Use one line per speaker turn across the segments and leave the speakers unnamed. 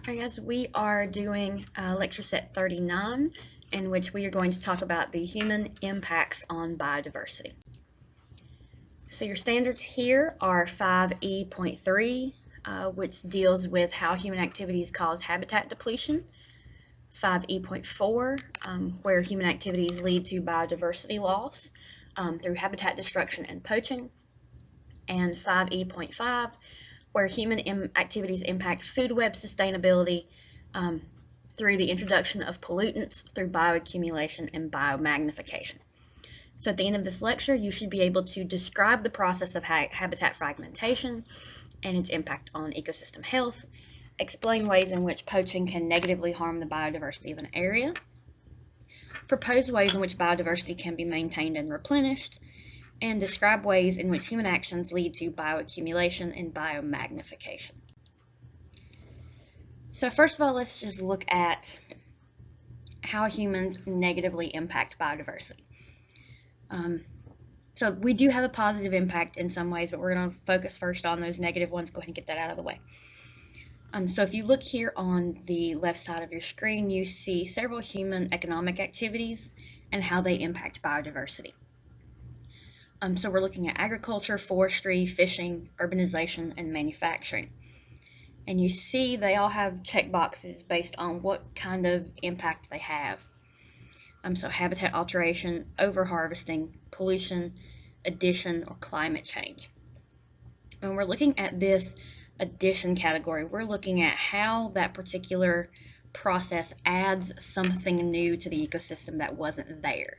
Alright guys, we are doing lecture set 39, in which we are going to talk about the human impacts on biodiversity. So your standards here are 5E.3, which deals with how human activities cause habitat depletion, 5E.4, where human activities lead to biodiversity loss through habitat destruction and poaching, and 5E.5, where human activities impact food web sustainability through the introduction of pollutants through bioaccumulation and biomagnification. So at the end of this lecture, you should be able to describe the process of habitat fragmentation and its impact on ecosystem health, explain ways in which poaching can negatively harm the biodiversity of an area, propose ways in which biodiversity can be maintained and replenished, and describe ways in which human actions lead to bioaccumulation and biomagnification. So first of all, let's just look at how humans negatively impact biodiversity. So we do have a positive impact in some ways, but we're going to focus first on those negative ones. Go ahead and get that out of the way. So if you look here on the left side of your screen, you see several human economic activities and how they impact biodiversity. So we're looking at agriculture, forestry, fishing, urbanization, and manufacturing. And you see they all have check boxes based on what kind of impact they have. So habitat alteration, overharvesting, pollution, addition, or climate change. When we're looking at this addition category, we're looking at how that particular process adds something new to the ecosystem that wasn't there.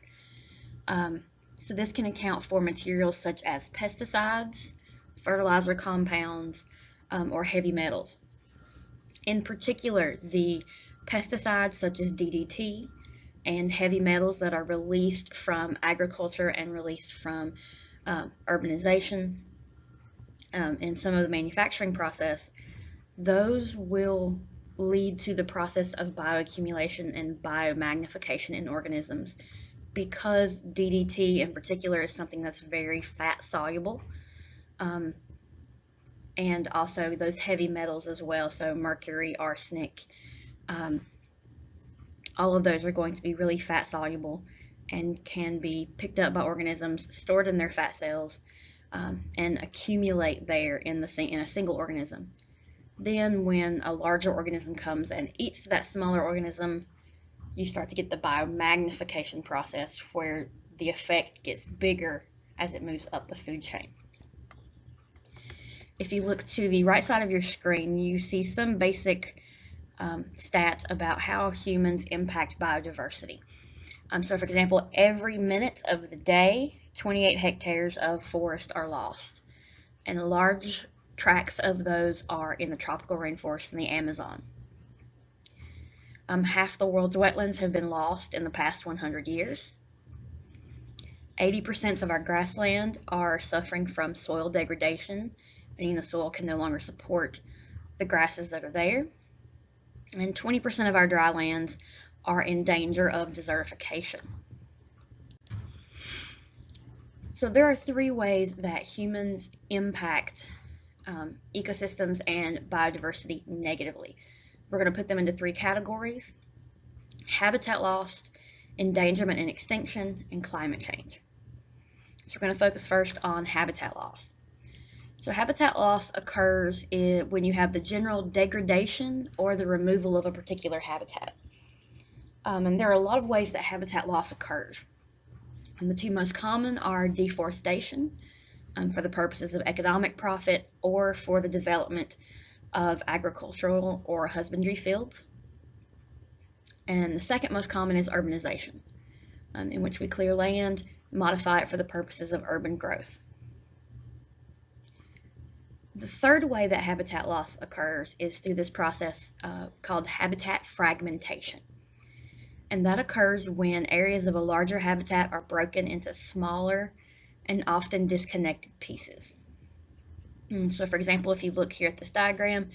So this can account for materials such as pesticides, fertilizer compounds, or heavy metals. In particular, the pesticides such as DDT and heavy metals that are released from agriculture and released from urbanization and some of the manufacturing process, those will lead to the process of bioaccumulation and biomagnification in organisms, because DDT in particular is something that's very fat soluble, and also those heavy metals as well, so mercury, arsenic, all of those are going to be really fat soluble and can be picked up by organisms, stored in their fat cells, and accumulate there in a single organism. Then when a larger organism comes and eats that smaller organism, you start to get the biomagnification process, where the effect gets bigger as it moves up the food chain. If you look to the right side of your screen, you see some basic stats about how humans impact biodiversity. So for example, every minute of the day, 28 hectares of forest are lost, and large tracts of those are in the tropical rainforest in the Amazon. Half the world's wetlands have been lost in the past 100 years. 80% of our grassland are suffering from soil degradation, meaning the soil can no longer support the grasses that are there. And 20% of our dry lands are in danger of desertification. So there are three ways that humans impact ecosystems and biodiversity negatively. We're going to put them into three categories: habitat loss, endangerment and extinction, and climate change. So we're going to focus first on habitat loss. So habitat loss occurs when you have the general degradation or the removal of a particular habitat. And there are a lot of ways that habitat loss occurs. And the two most common are deforestation, for the purposes of economic profit or for the development of agricultural or husbandry fields. And the second most common is urbanization, in which we clear land, modify it for the purposes of urban growth. The third way that habitat loss occurs is through this process called habitat fragmentation. And that occurs when areas of a larger habitat are broken into smaller and often disconnected pieces. So for example, if you look here at this diagram,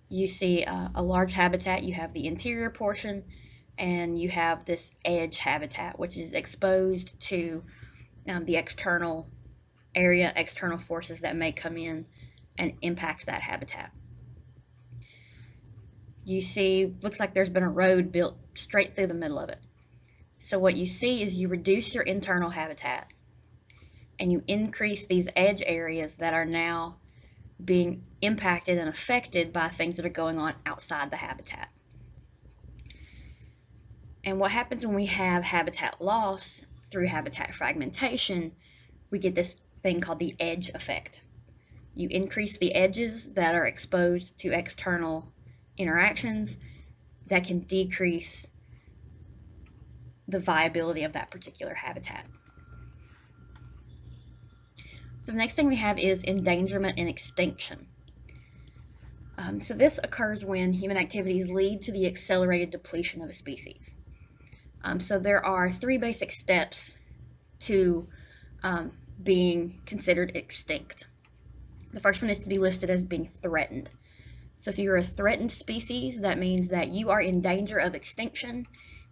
you see a large habitat. You have the interior portion, and you have this edge habitat, which is exposed to the external area, external forces that may come in and impact that habitat. you see, looks like there's been a road built straight through the middle of it. So what you see is you reduce your internal habitat and you increase these edge areas that are now being impacted and affected by things that are going on outside the habitat. And what happens when we have habitat loss through habitat fragmentation, we get this thing called the edge effect. You increase the edges that are exposed to external interactions that can decrease the viability of that particular habitat. So the next thing we have is endangerment and extinction. So this occurs when human activities lead to the accelerated depletion of a species. So there are three basic steps to being considered extinct. The first one is to be listed as being threatened. So if you're a threatened species, that means that you are in danger of extinction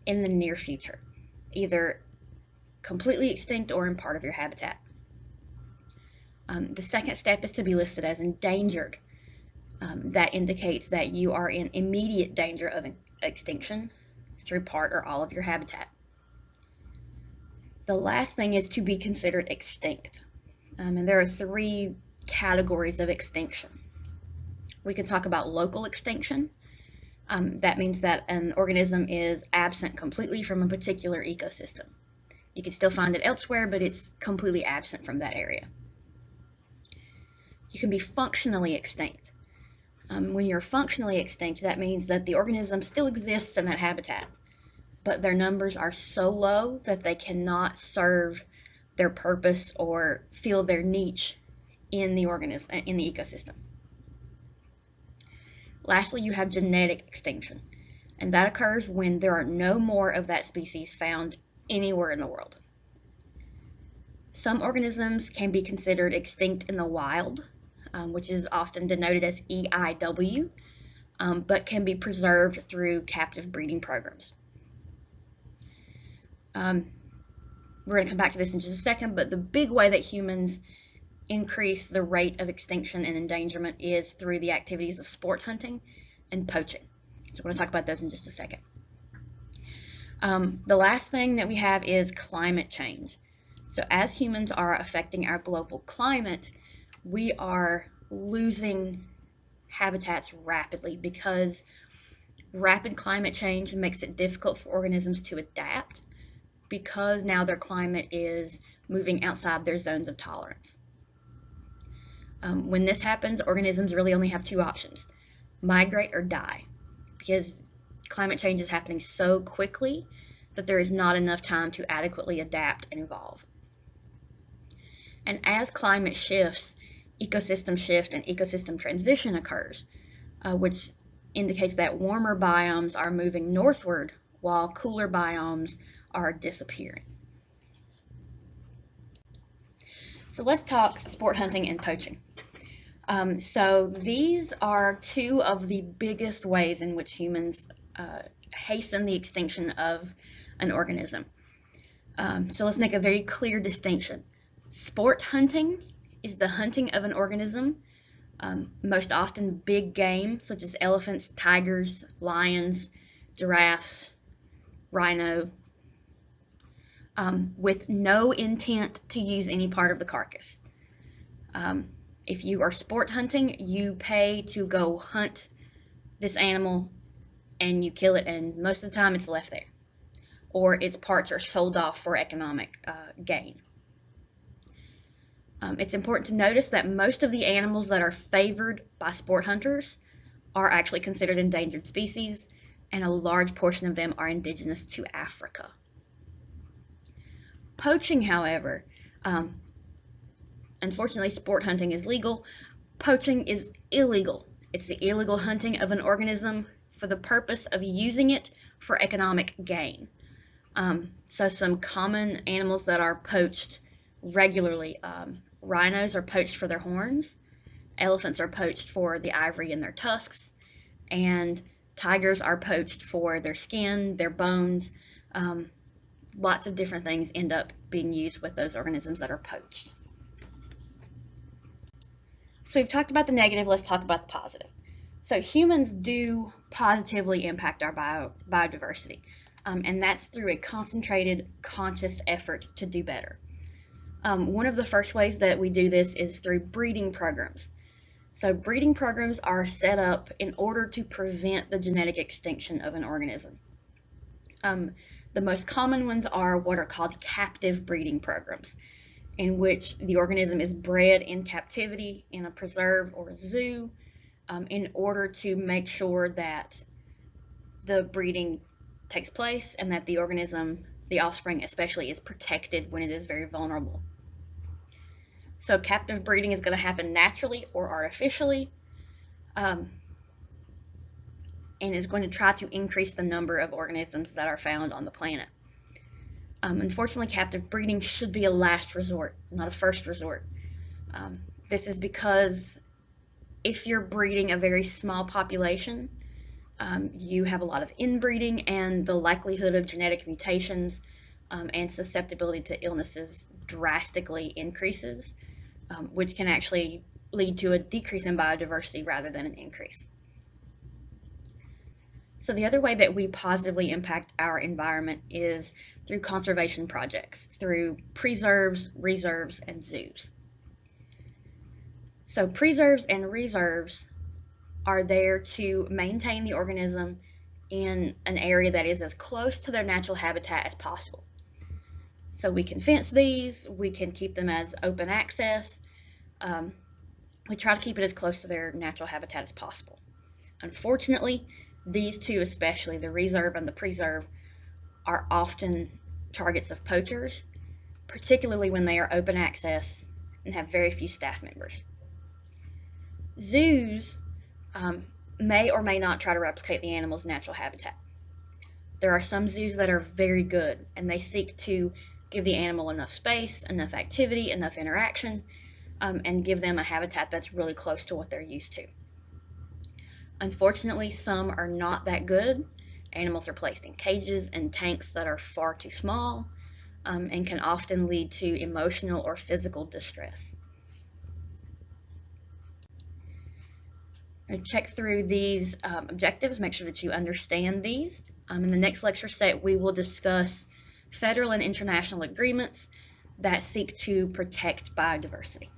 in the near future, either completely extinct or in part of your habitat. The second step is to be listed as endangered. That indicates that you are in immediate danger of extinction through part or all of your habitat. The last thing is to be considered extinct. And there are three categories of extinction. We can talk about local extinction. That means that an organism is absent completely from a particular ecosystem. You can still find it elsewhere, but it's completely absent from that area. You can be functionally extinct. When you're functionally extinct, that means that the organism still exists in that habitat, but their numbers are so low that they cannot serve their purpose or fill their niche in the organism, in the ecosystem. Lastly, you have genetic extinction, and that occurs when there are no more of that species found anywhere in the world. Some organisms can be considered extinct in the wild, which is often denoted as EIW, but can be preserved through captive breeding programs. We're going to come back to this in just a second, but the big way that humans increase the rate of extinction and endangerment is through the activities of sport hunting and poaching. So we're going to talk about those in just a second. The last thing that we have is climate change. So as humans are affecting our global climate, we are losing habitats rapidly because rapid climate change makes it difficult for organisms to adapt because now their climate is moving outside their zones of tolerance. When this happens, organisms really only have two options: migrate or die, because climate change is happening so quickly that there is not enough time to adequately adapt and evolve. And as climate shifts, ecosystem shift and ecosystem transition occurs, which indicates that warmer biomes are moving northward while cooler biomes are disappearing. So let's talk sport hunting and poaching. So these are two of the biggest ways in which humans hasten the extinction of an organism. So let's make a very clear distinction. Sport hunting is the hunting of an organism, most often big game, such as elephants, tigers, lions, giraffes, rhino, with no intent to use any part of the carcass. If you are sport hunting, you pay to go hunt this animal and you kill it, and most of the time it's left there, or its parts are sold off for economic gain. It's important to notice that most of the animals that are favored by sport hunters are actually considered endangered species, and a large portion of them are indigenous to Africa. Poaching, however, unfortunately, sport hunting is legal. Poaching is illegal. It's the illegal hunting of an organism for the purpose of using it for economic gain. So some common animals that are poached regularly, rhinos are poached for their horns, elephants are poached for the ivory in their tusks, and tigers are poached for their skin, their bones. Lots of different things end up being used with those organisms that are poached. So we've talked about the negative, let's talk about the positive. So humans do positively impact our biodiversity, and that's through a concentrated, conscious effort to do better. One of the first ways that we do this is through breeding programs. So breeding programs are set up in order to prevent the genetic extinction of an organism. The most common ones are what are called captive breeding programs, in which the organism is bred in captivity in a preserve or a zoo, in order to make sure that the breeding takes place and that the organism, the offspring especially, is protected when it is very vulnerable. So captive breeding is going to happen naturally or artificially, and is going to try to increase the number of organisms that are found on the planet. Unfortunately, captive breeding should be a last resort, not a first resort. This is because if you're breeding a very small population, you have a lot of inbreeding, and the likelihood of genetic mutations and susceptibility to illnesses drastically increases, which can actually lead to a decrease in biodiversity rather than an increase. So the other way that we positively impact our environment is through conservation projects, through preserves, reserves, and zoos. So preserves and reserves are there to maintain the organism in an area that is as close to their natural habitat as possible. So we can fence these, we can keep them as open access. We try to keep it as close to their natural habitat as possible. Unfortunately, these two, especially the reserve and the preserve, are often targets of poachers, particularly when they are open access and have very few staff members. Zoos may or may not try to replicate the animal's natural habitat. There are some zoos that are very good, and they seek to give the animal enough space, enough activity, enough interaction, and give them a habitat that's really close to what they're used to. Unfortunately, some are not that good. Animals are placed in cages and tanks that are far too small, and can often lead to emotional or physical distress. Now check through these objectives, make sure that you understand these. In the next lecture set, we will discuss federal and international agreements that seek to protect biodiversity.